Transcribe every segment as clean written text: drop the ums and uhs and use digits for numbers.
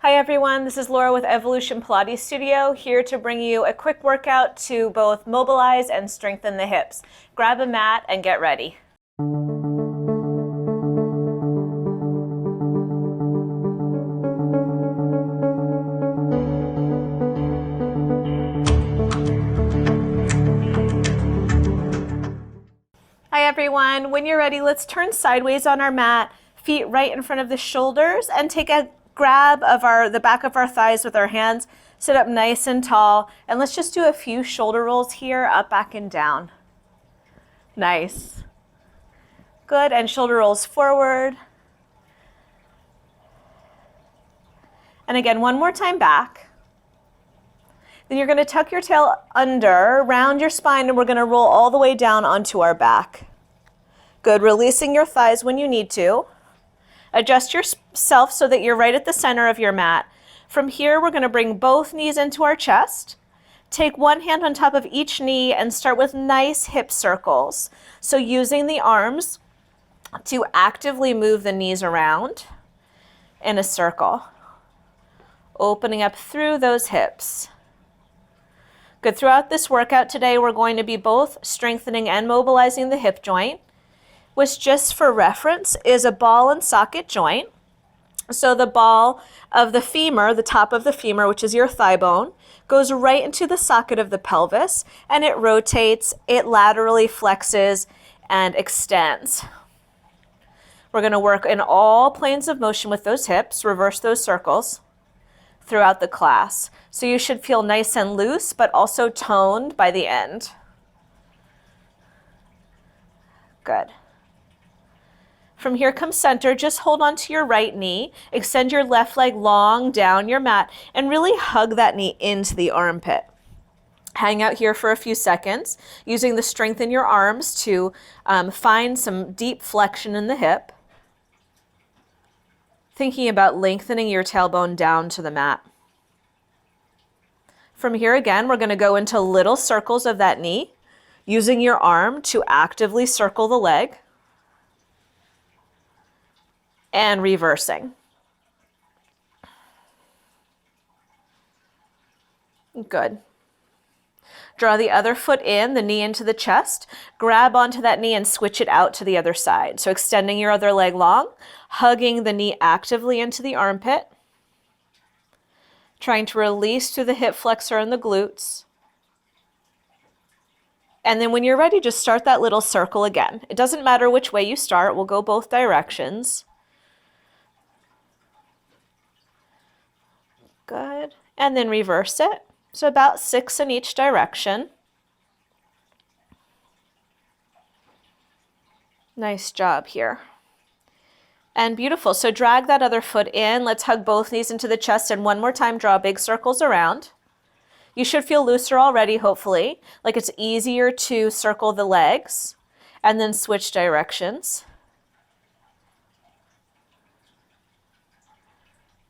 Hi everyone, this is Laura with Evolution Pilates Studio, here to bring you a quick workout to both mobilize and strengthen the hips. Grab a mat and get ready. Hi everyone, when you're ready, let's turn sideways on our mat, feet right in front of the shoulders, and take a grab of the back of our thighs with our hands. Sit up nice and tall, and let's just do a few shoulder rolls here, up, back, and down. Nice. Good, and shoulder rolls forward. And again, one more time back. Then you're going to tuck your tail under, round your spine, and we're going to roll all the way down onto our back. Good, releasing your thighs when you need to. Adjust yourself so that you're right at the center of your mat. From here, we're going to bring both knees into our chest. Take one hand on top of each knee and start with nice hip circles. So using the arms to actively move the knees around in a circle. Opening up through those hips. Good. Throughout this workout today, we're going to be both strengthening and mobilizing the hip joint, which, just for reference, is a ball and socket joint. So the ball of the femur, the top of the femur, which is your thigh bone, goes right into the socket of the pelvis, and it rotates, it laterally flexes and extends. We're going to work in all planes of motion with those hips, reverse those circles throughout the class. So you should feel nice and loose, but also toned by the end. Good. From here, come center. Just hold on to your right knee. Extend your left leg long down your mat and really hug that knee into the armpit. Hang out here for a few seconds, using the strength in your arms to find some deep flexion in the hip. Thinking about lengthening your tailbone down to the mat. From here again, we're going to go into little circles of that knee, using your arm to actively circle the leg. And reversing. Good. Draw the other foot in, the knee into the chest. Grab onto that knee and switch it out to the other side. So extending your other leg long, hugging the knee actively into the armpit. Trying to release through the hip flexor and the glutes. And then when you're ready, just start that little circle again. It doesn't matter which way you start. We'll go both directions. Good. And then reverse it. So about 6 in each direction. Nice job here. And beautiful. So drag that other foot in. Let's hug both knees into the chest, and one more time, draw big circles around. You should feel looser already, hopefully. Like it's easier to circle the legs and then switch directions.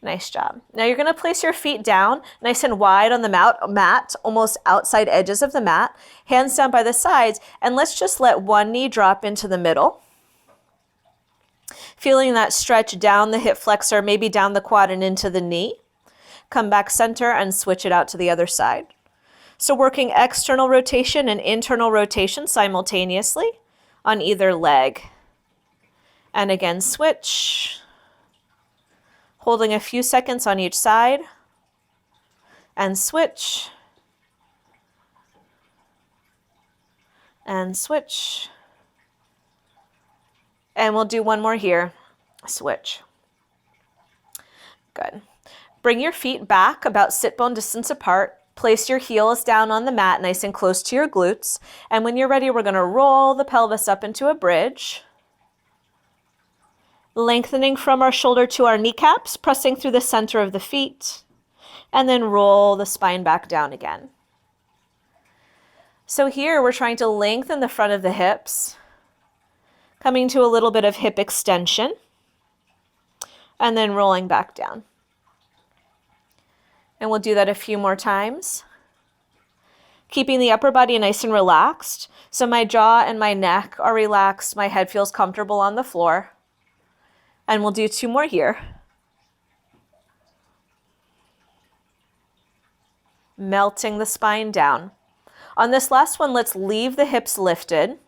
Nice job. Now you're going to place your feet down nice and wide on the mat, almost outside edges of the mat, hands down by the sides, and let's just let one knee drop into the middle. Feeling that stretch down the hip flexor, maybe down the quad and into the knee. Come back center and switch it out to the other side. So working external rotation and internal rotation simultaneously on either leg. And again, switch. Holding a few seconds on each side, and switch, and switch, and we'll do one more here, switch. Good. Bring your feet back about sit bone distance apart, place your heels down on the mat nice and close to your glutes, and when you're ready, we're going to roll the pelvis up into a bridge. Lengthening from our shoulder to our kneecaps, pressing through the center of the feet, and then roll the spine back down again. So here we're trying to lengthen the front of the hips, coming to a little bit of hip extension, and then rolling back down. And we'll do that a few more times. Keeping the upper body nice and relaxed. So my jaw and my neck are relaxed, my head feels comfortable on the floor. And we'll do 2 more here. melting the spine down. On this last one, let's leave the hips lifted.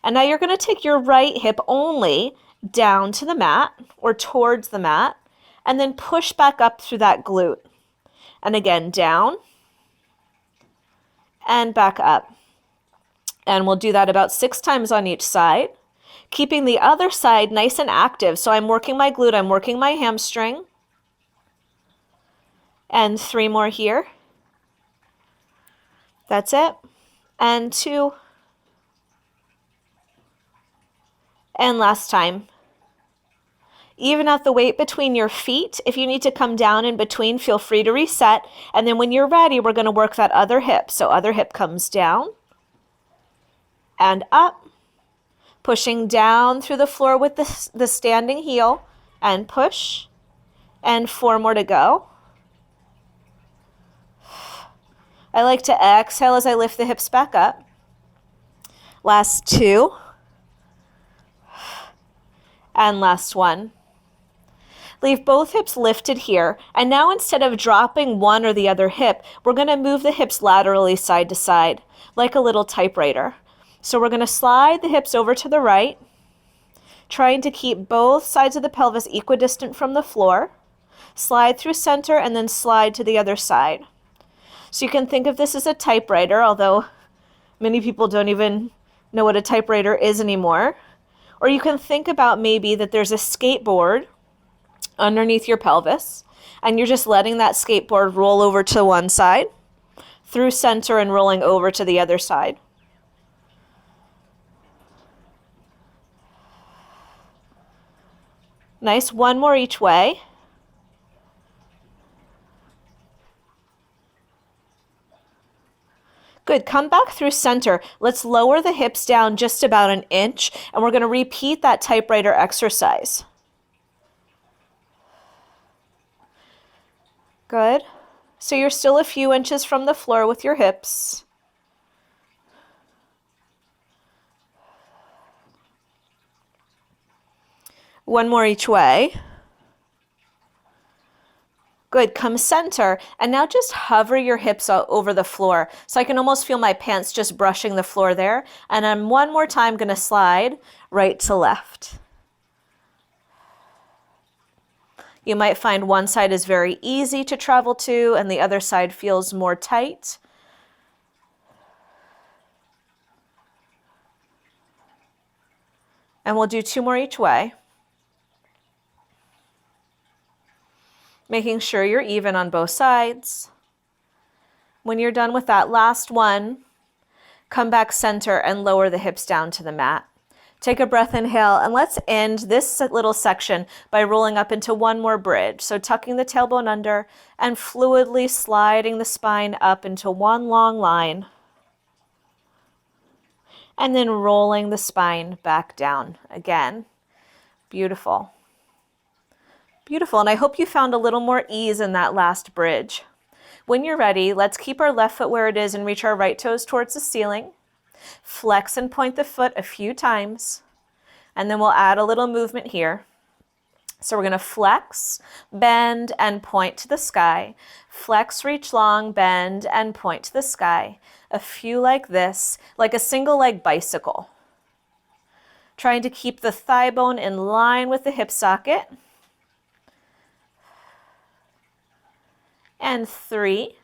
And now you're going to take your right hip only down to the mat or towards the mat, and then push back up through that glute. And again, down and back up. And we'll do that about 6 times on each side, keeping the other side nice and active. So I'm working my glute, I'm working my hamstring. And 3 more here. That's it. And 2. And last time. Even out the weight between your feet. If you need to come down in between, feel free to reset. And then when you're ready, we're going to work that other hip. So other hip comes down and up, pushing down through the floor with the standing heel, and push, and 4 more to go. I like to exhale as I lift the hips back up. Last 2. And last 1. Leave both hips lifted here. And now instead of dropping one or the other hip, we're going to move the hips laterally side to side, like a little typewriter. So we're going to slide the hips over to the right, trying to keep both sides of the pelvis equidistant from the floor. Slide through center and then slide to the other side. So you can think of this as a typewriter, although many people don't even know what a typewriter is anymore. Or you can think about maybe that there's a skateboard underneath your pelvis, and you're just letting that skateboard roll over to one side, through center and rolling over to the other side. Nice. 1 more each way. Good. Come back through center. Let's lower the hips down just about an inch, and we're going to repeat that typewriter exercise. Good. So you're still a few inches from the floor with your hips. One more each way. Good. Come center, and now just hover your hips over the floor. So I can almost feel my pants just brushing the floor there. And I'm one more time going to slide right to left. You might find one side is very easy to travel to and the other side feels more tight. And we'll do 2 more each way. Making sure you're even on both sides. When you're done with that last one, come back center and lower the hips down to the mat. Take a breath, inhale, and let's end this little section by rolling up into one more bridge. So tucking the tailbone under and fluidly sliding the spine up into one long line. And then rolling the spine back down again. Beautiful. Beautiful, and I hope you found a little more ease in that last bridge. When you're ready, let's keep our left foot where it is and reach our right toes towards the ceiling. Flex and point the foot a few times, and then we'll add a little movement here. So we're going to flex, bend, and point to the sky. Flex, reach long, bend, and point to the sky. A few like this, like a single leg bicycle. Trying to keep the thigh bone in line with the hip socket. And 3,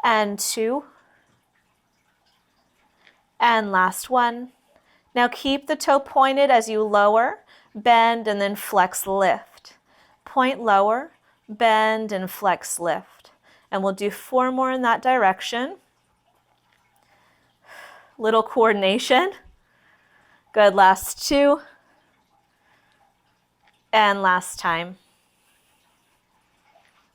and 2, and last one. Now keep the toe pointed as you lower, bend, and then flex, lift. Point lower, bend, and flex, lift. And we'll do 4 more in that direction. Little coordination. Good, last 2. And last time.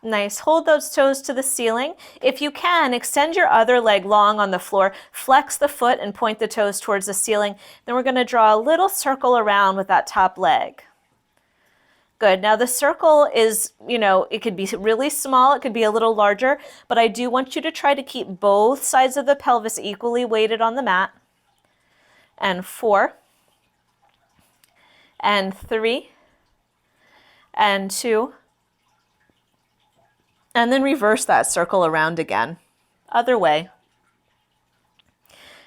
Nice. Hold those toes to the ceiling. If you can, extend your other leg long on the floor. Flex the foot and point the toes towards the ceiling. Then we're going to draw a little circle around with that top leg. Good. Now the circle is, it could be really small. It could be a little larger. But I do want you to try to keep both sides of the pelvis equally weighted on the mat. And 4. And 3. And 2. And then reverse that, circle around again. Other way.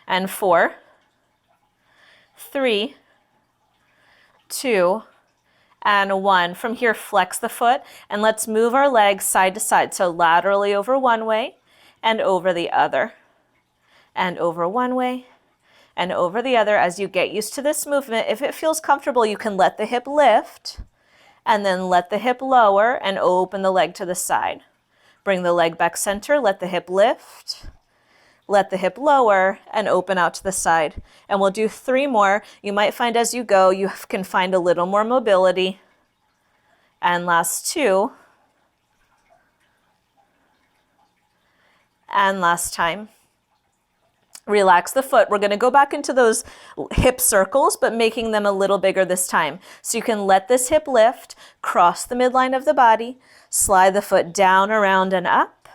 And 4, 3, 2, and 1. From here, flex the foot, and let's move our legs side to side. So laterally over one way and over the other. And over one way and over the other. As you get used to this movement, if it feels comfortable, you can let the hip lift and then let the hip lower and open the leg to the side. Bring the leg back center, let the hip lift, let the hip lower and open out to the side. And we'll do 3 more. You might find as you go, you can find a little more mobility. And last 2. And last time. Relax the foot. We're going to go back into those hip circles, but making them a little bigger this time. So you can let this hip lift, cross the midline of the body, slide the foot down, around, and up,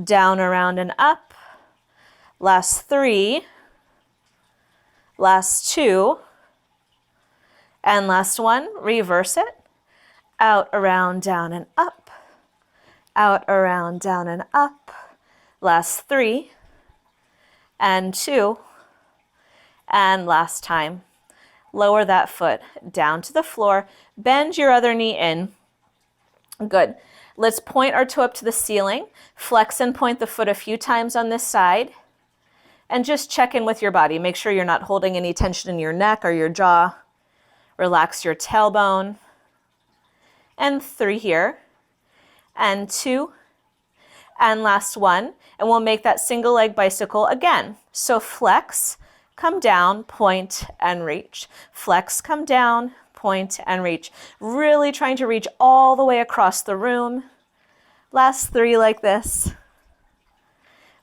down, around, and up. Last 3, last 2, and last 1. Reverse it. Out, around, down, and up, out, around, down, and up. Last 3, and 2, and last time. Lower that foot down to the floor. Bend your other knee in. Good. Let's point our toe up to the ceiling. Flex and point the foot a few times on this side. And just check in with your body. Make sure you're not holding any tension in your neck or your jaw. Relax your tailbone. And 3 here. And 2. And last 1. And we'll make that single leg bicycle again. So flex, come down, point, and reach. Flex, come down, point, and reach. Really trying to reach all the way across the room. Last 3 like this.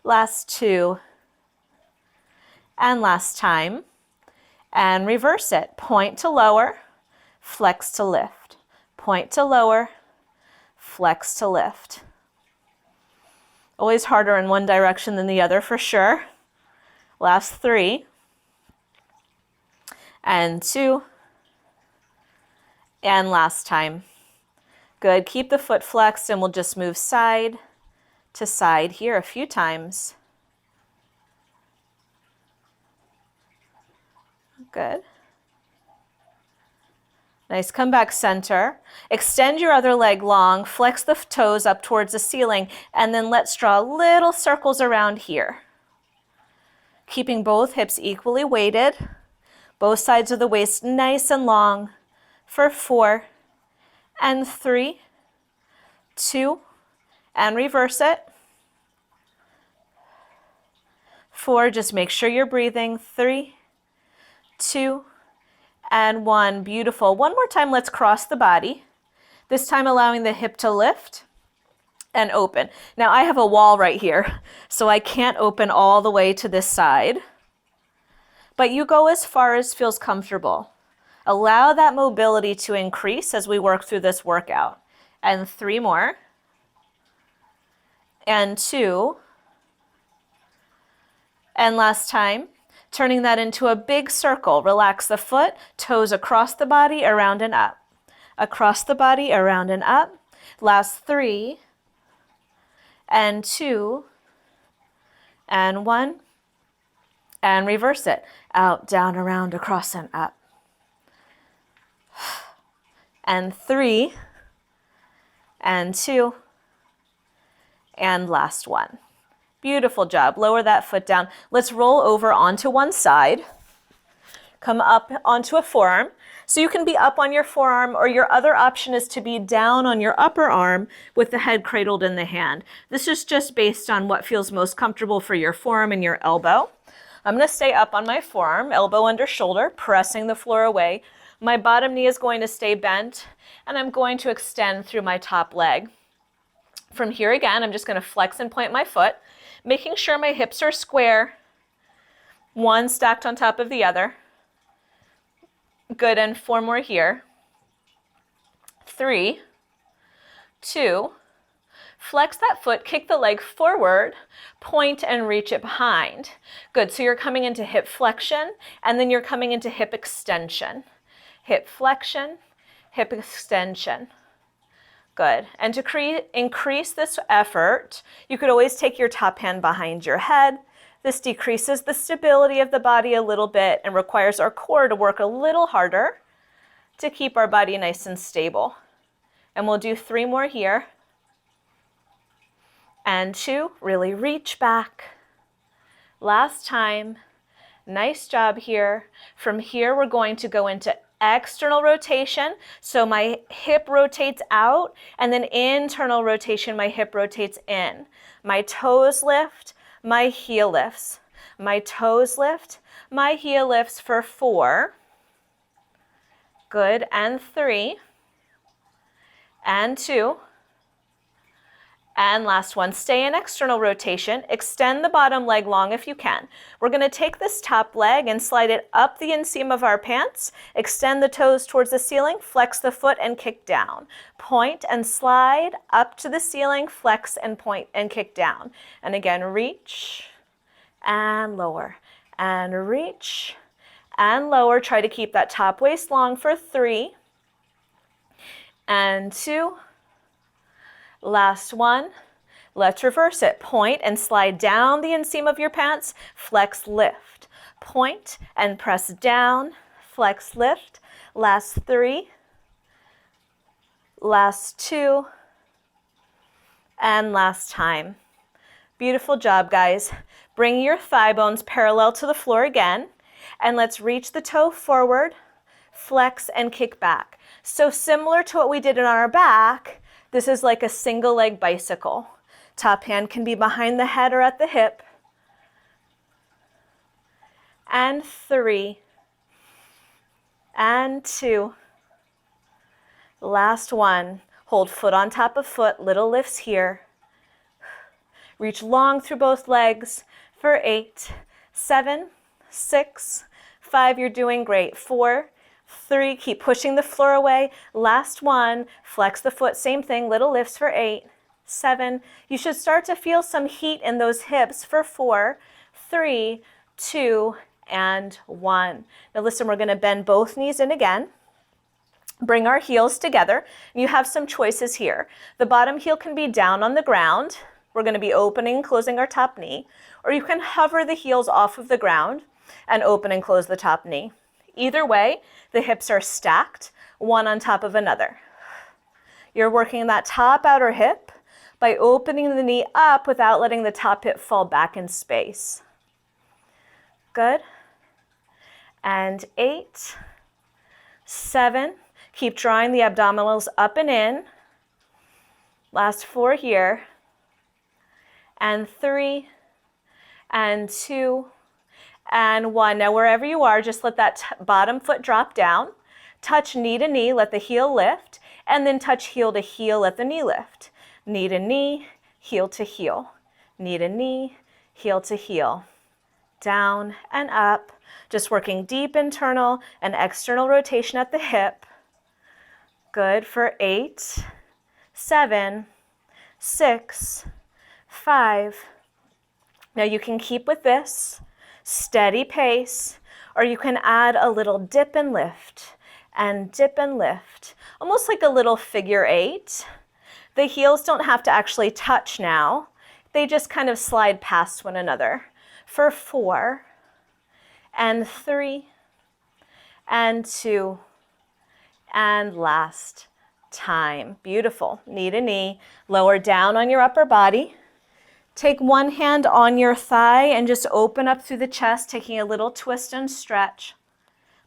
Last 2. And last time. And reverse it. Point to lower, flex to lift. Point to lower, flex to lift. Always harder in one direction than the other for sure. Last 3. And 2. And last time. Good. Keep the foot flexed and we'll just move side to side here a few times. Good. Nice. Come back center. Extend your other leg long. Flex the toes up towards the ceiling. And then let's draw little circles around here. Keeping both hips equally weighted. Both sides of the waist nice and long. For 4 and 3, 2, and reverse it. 4, just make sure you're breathing. 3, 2, and 1. Beautiful. One more time, let's cross the body. This time allowing the hip to lift and open. Now I have a wall right here, so I can't open all the way to this side. But you go as far as feels comfortable. Allow that mobility to increase as we work through this workout. And 3 more. And 2. And last time. Turning that into a big circle. Relax the foot, toes across the body, around and up. Across the body, around and up. Last 3. And 2. And 1. And reverse it. Out, down, around, across, and up. And 3. And 2. And last 1. Beautiful job. Lower that foot down. Let's roll over onto one side. Come up onto a forearm. So you can be up on your forearm, or your other option is to be down on your upper arm with the head cradled in the hand. This is just based on what feels most comfortable for your forearm and your elbow. I'm going to stay up on my forearm, elbow under shoulder, pressing the floor away. My bottom knee is going to stay bent, and I'm going to extend through my top leg. From here again, I'm just going to flex and point my foot, making sure my hips are square, one stacked on top of the other. Good, and 4 more here. 3, 2, flex that foot, kick the leg forward, point and reach it behind. Good, so you're coming into hip flexion, and then you're coming into hip extension. Hip flexion, hip extension. Good. And to increase this effort, you could always take your top hand behind your head. This decreases the stability of the body a little bit and requires our core to work a little harder to keep our body nice and stable. And we'll do 3 more here. And 2, really reach back. Last time. Nice job here. From here, we're going to go into external rotation. So my hip rotates out, and then internal rotation, my hip rotates in. My toes lift, my heel lifts. My toes lift, my heel lifts for 4. Good, and 3. And 2. And last one, stay in external rotation. Extend the bottom leg long if you can. We're going to take this top leg and slide it up the inseam of our pants. Extend the toes towards the ceiling, flex the foot and kick down. Point and slide up to the ceiling, flex and point and kick down. And again, reach and lower and reach and lower. Try to keep that top waist long for 3 and 2. Last one. Let's reverse it. Point and slide down the inseam of your pants. Flex, lift. Point and press down. Flex, lift. Last 3. Last 2. And last time. Beautiful job, guys. Bring your thigh bones parallel to the floor again. And let's reach the toe forward, flex, and kick back. So similar to what we did on our back, this is like a single leg bicycle. Top hand can be behind the head or at the hip. And 3. And 2. Last one. Hold foot on top of foot, little lifts here. Reach long through both legs for 8, 7, 6, 5. You're doing great. 4, 3, keep pushing the floor away. Last one, flex the foot, same thing, little lifts for 8, 7. You should start to feel some heat in those hips for 4, 3, 2, and 1. Now listen, we're going to bend both knees in again. Bring our heels together. You have some choices here. The bottom heel can be down on the ground. We're going to be opening and closing our top knee. Or you can hover the heels off of the ground and open and close the top knee. Either way, the hips are stacked, one on top of another. You're working that top outer hip by opening the knee up without letting the top hip fall back in space. Good. And 8, 7. Keep drawing the abdominals up and in. Last 4 here. And 3, and 2, and 1. Now wherever you are, just let that bottom foot drop down. Touch knee to knee, let the heel lift, and then touch heel to heel, let the knee lift. Knee to knee, heel to heel. Knee to knee, heel to heel. Down and up, just working deep internal and external rotation at the hip. Good for 8, 7, 6, 5. Now you can keep with this steady pace, or you can add a little dip and lift, almost like a little figure 8. The heels don't have to actually touch now. They just kind of slide past one another for 4, and 3, and 2, and last time. Beautiful. Knee to knee, lower down on your upper body. Take one hand on your thigh and just open up through the chest, taking a little twist and stretch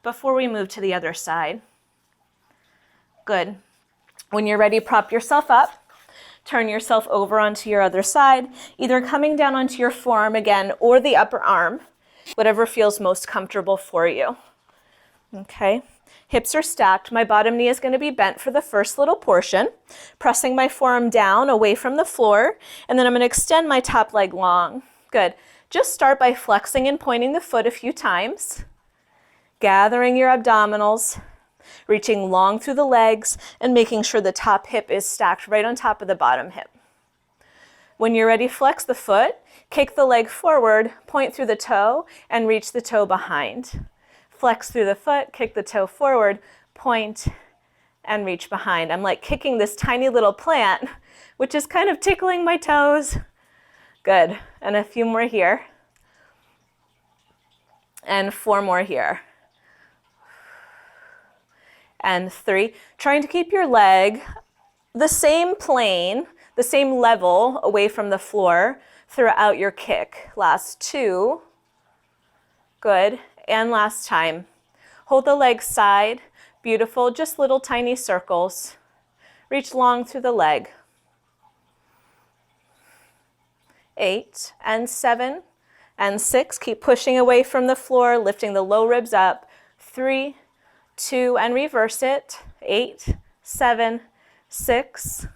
before we move to the other side. Good. When you're ready, prop yourself up. Turn yourself over onto your other side, either coming down onto your forearm again or the upper arm, whatever feels most comfortable for you. Okay. Hips are stacked. My bottom knee is going to be bent for the first little portion, pressing my forearm down away from the floor, and then I'm going to extend my top leg long. Good. Just start by flexing and pointing the foot a few times, gathering your abdominals, reaching long through the legs, and making sure the top hip is stacked right on top of the bottom hip. When you're ready, flex the foot, kick the leg forward, point through the toe, and reach the toe behind. Flex through the foot, kick the toe forward, point, and reach behind. I'm like kicking this tiny little plant, which is kind of tickling my toes. Good. And a few more here. And 4 more here. And 3. Trying to keep your leg the same plane, the same level away from the floor throughout your kick. Last 2. Good. And last time. Hold the leg side. Beautiful. Just little tiny circles. Reach long through the leg. 8 and 7 and 6. Keep pushing away from the floor, lifting the low ribs up. 3, 2, and reverse it. 8, 7, 6,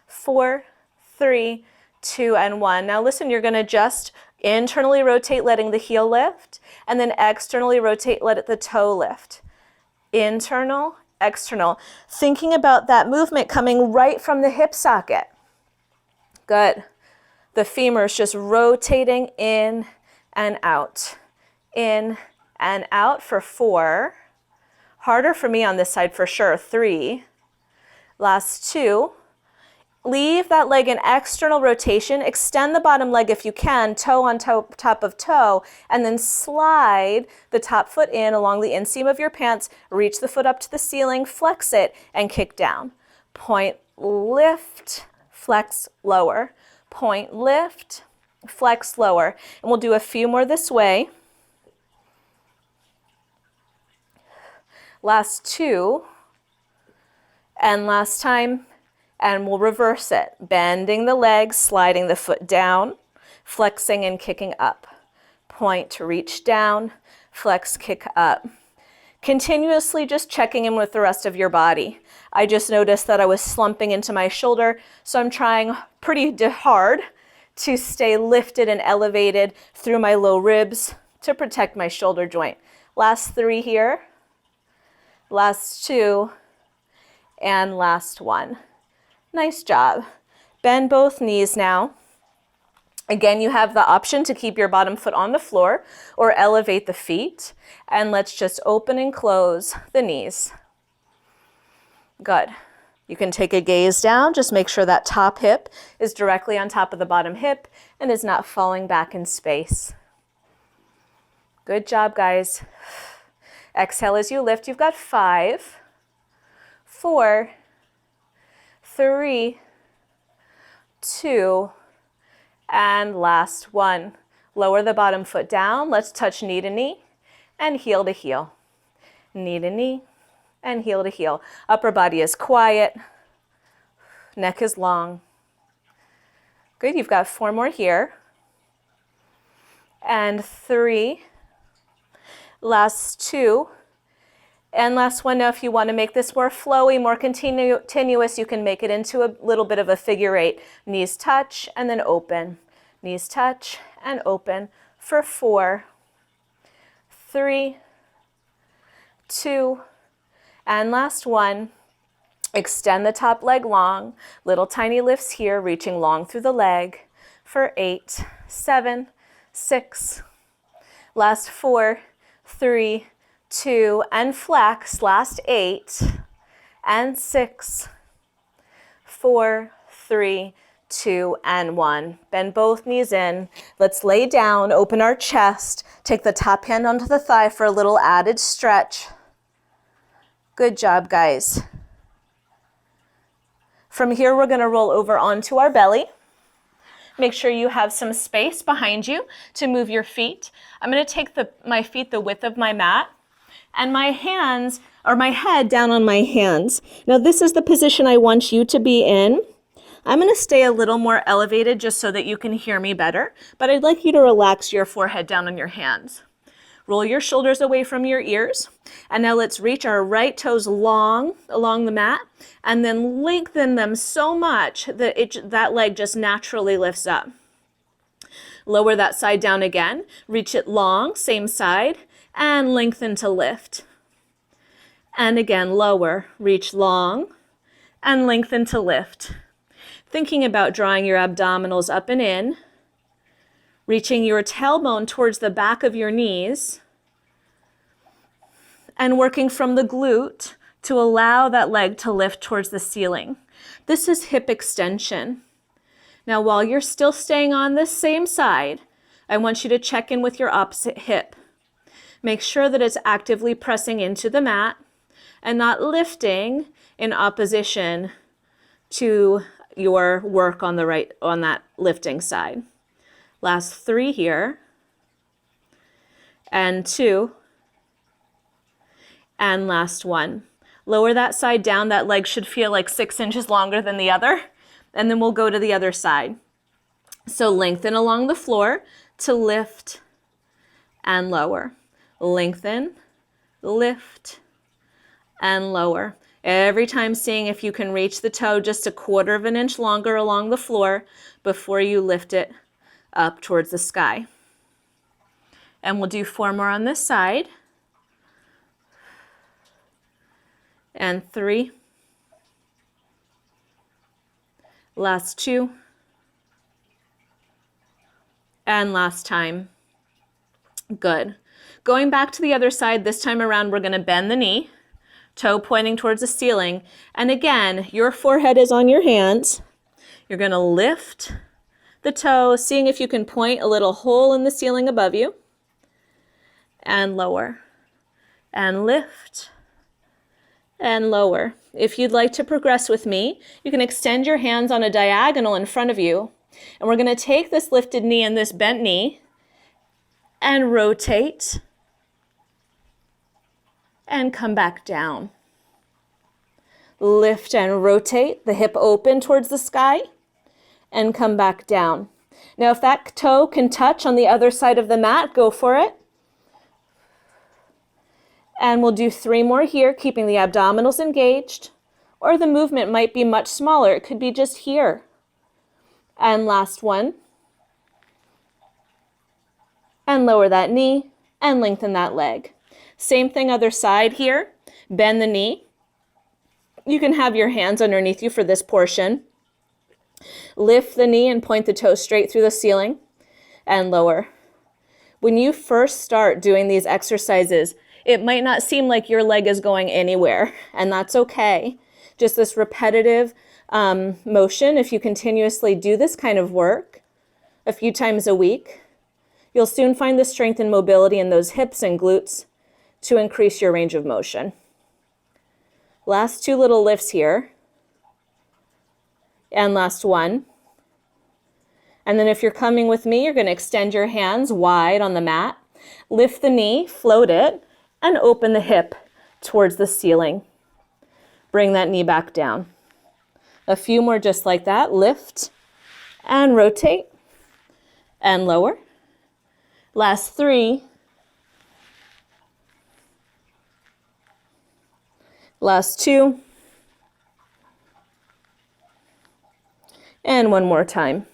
4, 3, 2, and 1. Now listen, you're going to just internally rotate, letting the heel lift, and then externally rotate, let the toe lift. Internal, external. Thinking about that movement coming right from the hip socket. Good. The femur is just rotating in and out. In and out for 4. Harder for me on this side for sure. 3. Last 2. Leave that leg in external rotation. Extend the bottom leg if you can, toe on top of toe, and then slide the top foot in along the inseam of your pants. Reach the foot up to the ceiling, flex it, and kick down. Point, lift, flex, lower. Point, lift, flex, lower. And we'll do a few more this way. Last 2. And last time. And we'll reverse it. Bending the leg, sliding the foot down, flexing and kicking up. Point, reach down, flex, kick up. Continuously just checking in with the rest of your body. I just noticed that I was slumping into my shoulder, so I'm trying pretty hard to stay lifted and elevated through my low ribs to protect my shoulder joint. Last 3 here, last 2, and last 1. Nice job. Bend both knees now. Again, you have the option to keep your bottom foot on the floor or elevate the feet. And let's just open and close the knees. Good. You can take a gaze down. Just make sure that top hip is directly on top of the bottom hip and is not falling back in space. Good job, guys. Exhale as you lift. You've got 5, 4, 3, 2, and last 1. Lower the bottom foot down. Let's touch knee to knee and heel to heel. Knee to knee and heel to heel. Upper body is quiet. Neck is long. Good. You've got 4 more here. And 3. Last 2. And last one. Now, if you want to make this more flowy, more continuous, you can make it into a little bit of a figure 8. Knees touch and then open. Knees touch and open for 4, 3, 2, and last 1. Extend the top leg long. Little tiny lifts here, reaching long through the leg for 8, 7, 6. Last 4, 3, 2, and flex. Last 8 and 6, 4, 3, 2, and 1. Bend both knees in. Let's lay down, open our chest, take the top hand onto the thigh for a little added stretch. Good job, guys. From here, we're going to roll over onto our belly. Make sure you have some space behind you to move your feet. I'm going to take my feet the width of my mat and my hands, or my head down on my hands. Now this is the position I want you to be in. I'm going to stay a little more elevated just so that you can hear me better, but I'd like you to relax your forehead down on your hands. Roll your shoulders away from your ears. And now let's reach our right toes long along the mat and then lengthen them so much that that leg just naturally lifts up. Lower that side down again. Reach it long, same side, and lengthen to lift. And again, lower, reach long, and lengthen to lift. Thinking about drawing your abdominals up and in, reaching your tailbone towards the back of your knees, and working from the glute to allow that leg to lift towards the ceiling. This is hip extension. Now, while you're still staying on this same side, I want you to check in with your opposite hip. Make sure that it's actively pressing into the mat and not lifting in opposition to your work on that lifting side. Last 3 here, and 2, and last 1. Lower that side down. That leg should feel like 6 inches longer than the other, and then we'll go to the other side. So lengthen along the floor to lift and lower. Lengthen, lift, and lower. Every time seeing if you can reach the toe just a 1/4 of an inch longer along the floor before you lift it up towards the sky. And we'll do 4 more on this side. And 3. Last 2. And last time. Good. Going back to the other side, this time around we're going to bend the knee, toe pointing towards the ceiling. And again, your forehead is on your hands. You're going to lift the toe, seeing if you can point a little hole in the ceiling above you. And lower. And lift. And lower. If you'd like to progress with me, you can extend your hands on a diagonal in front of you. And we're going to take this lifted knee and this bent knee and rotate and come back down. Lift and rotate, the hip open towards the sky, and come back down. Now, if that toe can touch on the other side of the mat, go for it. And we'll do 3 more here, keeping the abdominals engaged, or the movement might be much smaller. It could be just here. And last 1. And lower that knee and lengthen that leg. Same thing other side here. Bend the knee. You can have your hands underneath you for this portion. Lift the knee and point the toe straight through the ceiling and lower. When you first start doing these exercises, it might not seem like your leg is going anywhere, and that's okay. Just this repetitive motion, if you continuously do this kind of work a few times a week, you'll soon find the strength and mobility in those hips and glutes to increase your range of motion. Last 2 little lifts here. And last 1. And then if you're coming with me, you're going to extend your hands wide on the mat, lift the knee, float it, and open the hip towards the ceiling. Bring that knee back down. A few more just like that. Lift and rotate and lower. Last 3. Last 2. And 1 more time.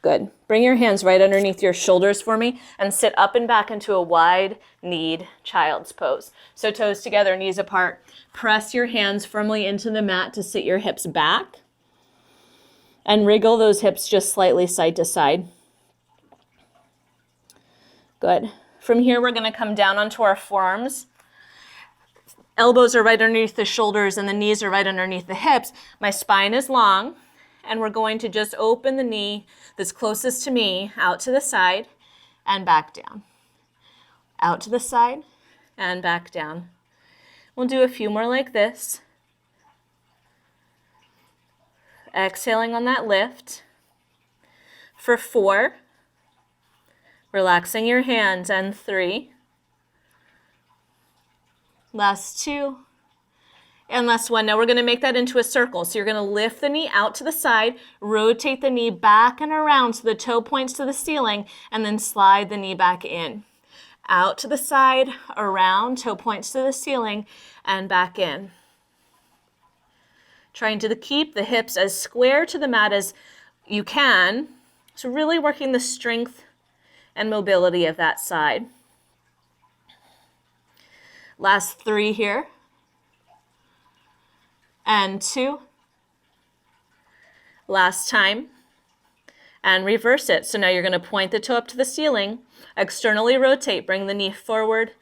Good. Bring your hands right underneath your shoulders for me and sit up and back into a wide-kneed child's pose. So toes together, knees apart. Press your hands firmly into the mat to sit your hips back. And wriggle those hips just slightly side to side. Good. From here, we're going to come down onto our forearms. Elbows are right underneath the shoulders and the knees are right underneath the hips. My spine is long. And we're going to just open the knee that's closest to me out to the side and back down. Out to the side and back down. We'll do a few more like this. Exhaling on that lift. For 4. Relaxing your hands, and 3. Last 2. And last 1. Now we're going to make that into a circle. So you're going to lift the knee out to the side, rotate the knee back and around so the toe points to the ceiling, and then slide the knee back in. Out to the side, around, toe points to the ceiling, and back in. Trying to keep the hips as square to the mat as you can. So really working the strength and mobility of that side. Last 3 here. And 2. Last time. And reverse it. So now you're going to point the toe up to the ceiling, externally rotate, bring the knee forward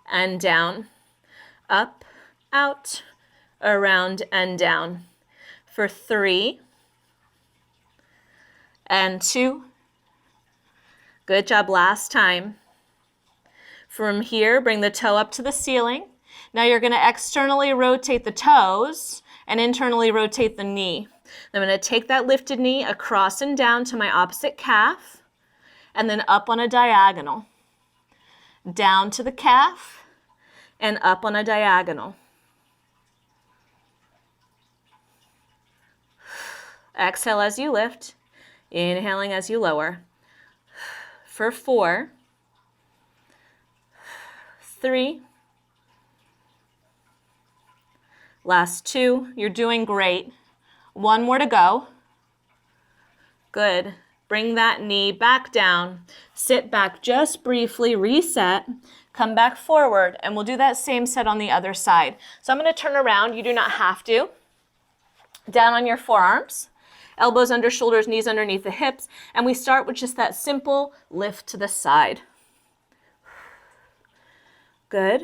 and down, up out, around, and down. For 3 and 2. Good job, last time. From here, bring the toe up to the ceiling. Now you're going to externally rotate the toes and internally rotate the knee. I'm going to take that lifted knee across and down to my opposite calf, and then up on a diagonal. Down to the calf, and up on a diagonal. Exhale as you lift, inhaling as you lower. For 4, 3, last 2, you're doing great. 1 more to go. Good. Bring that knee back down, sit back just briefly, reset, come back forward, and we'll do that same set on the other side. So I'm going to turn around, you do not have to. Down on your forearms, elbows under shoulders, knees underneath the hips, and we start with just that simple lift to the side. Good.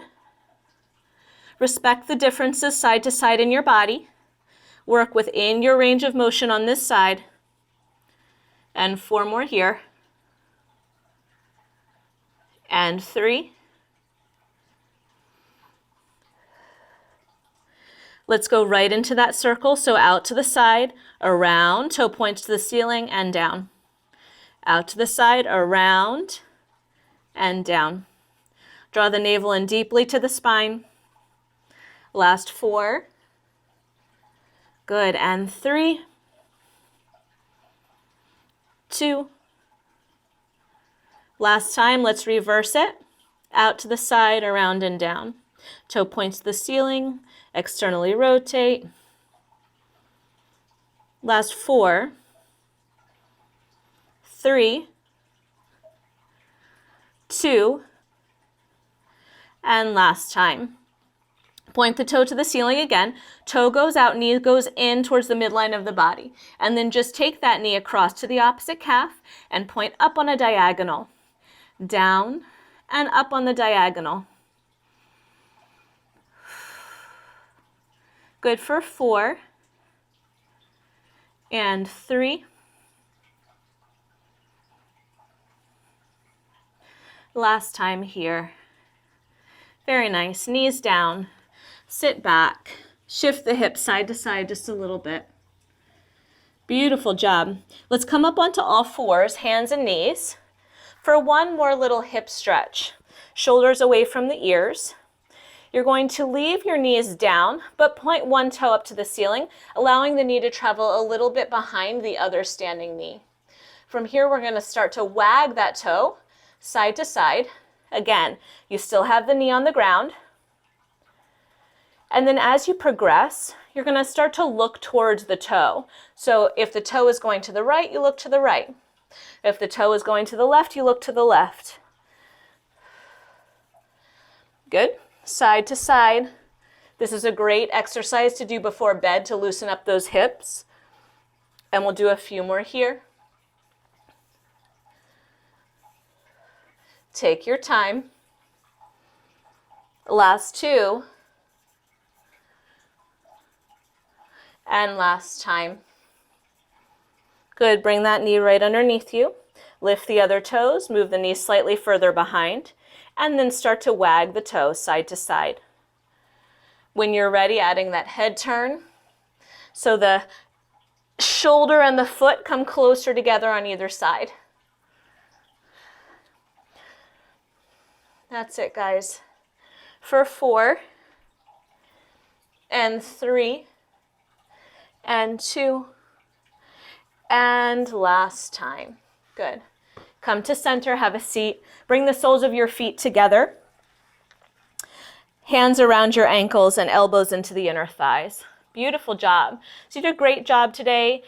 Respect the differences side to side in your body. Work within your range of motion on this side. And 4 more here. And 3. Let's go right into that circle. So out to the side, around, toe points to the ceiling and down. Out to the side, around, and down. Draw the navel in deeply to the spine. Last 4. Good, and 3, 2. Last time, let's reverse it. Out to the side, around and down. Toe points to the ceiling, externally rotate. Last 4, 3, 2, and last time. Point the toe to the ceiling again. Toe goes out, knee goes in towards the midline of the body. And then just take that knee across to the opposite calf and point up on a diagonal. Down and up on the diagonal. Good for 4 and 3. Last time here. Very nice. Knees down. Sit back, shift the hips side to side just a little bit. Beautiful job. Let's come up onto all fours, hands and knees, for 1 more little hip stretch. Shoulders away from the ears. You're going to leave your knees down, but point one toe up to the ceiling, allowing the knee to travel a little bit behind the other standing knee. From here, we're going to start to wag that toe side to side. Again, you still have the knee on the ground. And then as you progress, you're going to start to look towards the toe. So if the toe is going to the right, you look to the right. If the toe is going to the left, you look to the left. Good. Side to side. This is a great exercise to do before bed to loosen up those hips. And we'll do a few more here. Take your time. Last 2. And last time. Good, bring that knee right underneath you. Lift the other toes, move the knee slightly further behind, and then start to wag the toes side to side. When you're ready, adding that head turn. So the shoulder and the foot come closer together on either side. That's it, guys. For 4, and 3, and 2, and last time. Good. Come to center, have a seat. Bring the soles of your feet together. Hands around your ankles and elbows into the inner thighs. Beautiful job. So you did a great job today.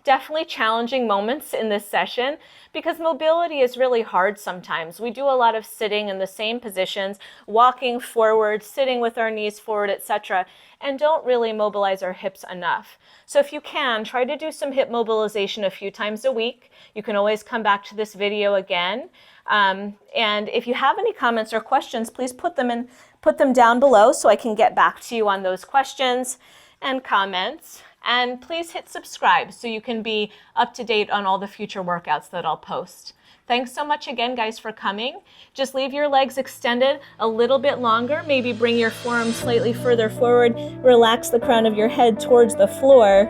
Definitely challenging moments in this session because mobility is really hard sometimes. We do a lot of sitting in the same positions, walking forward, sitting with our knees forward, etc., and don't really mobilize our hips enough. So if you can, try to do some hip mobilization a few times a week. You can always come back to this video again. And if you have any comments or questions, please put them in put them down below so I can get back to you on those questions and comments. And please hit subscribe so you can be up to date on all the future workouts that I'll post. Thanks so much again, guys, for coming. Just leave your legs extended a little bit longer. Maybe bring your forearms slightly further forward. Relax the crown of your head towards the floor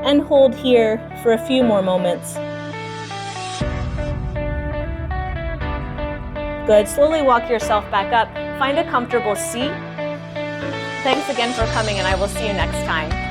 and hold here for a few more moments. Good. Slowly walk yourself back up. Find a comfortable seat. Thanks again for coming, and I will see you next time.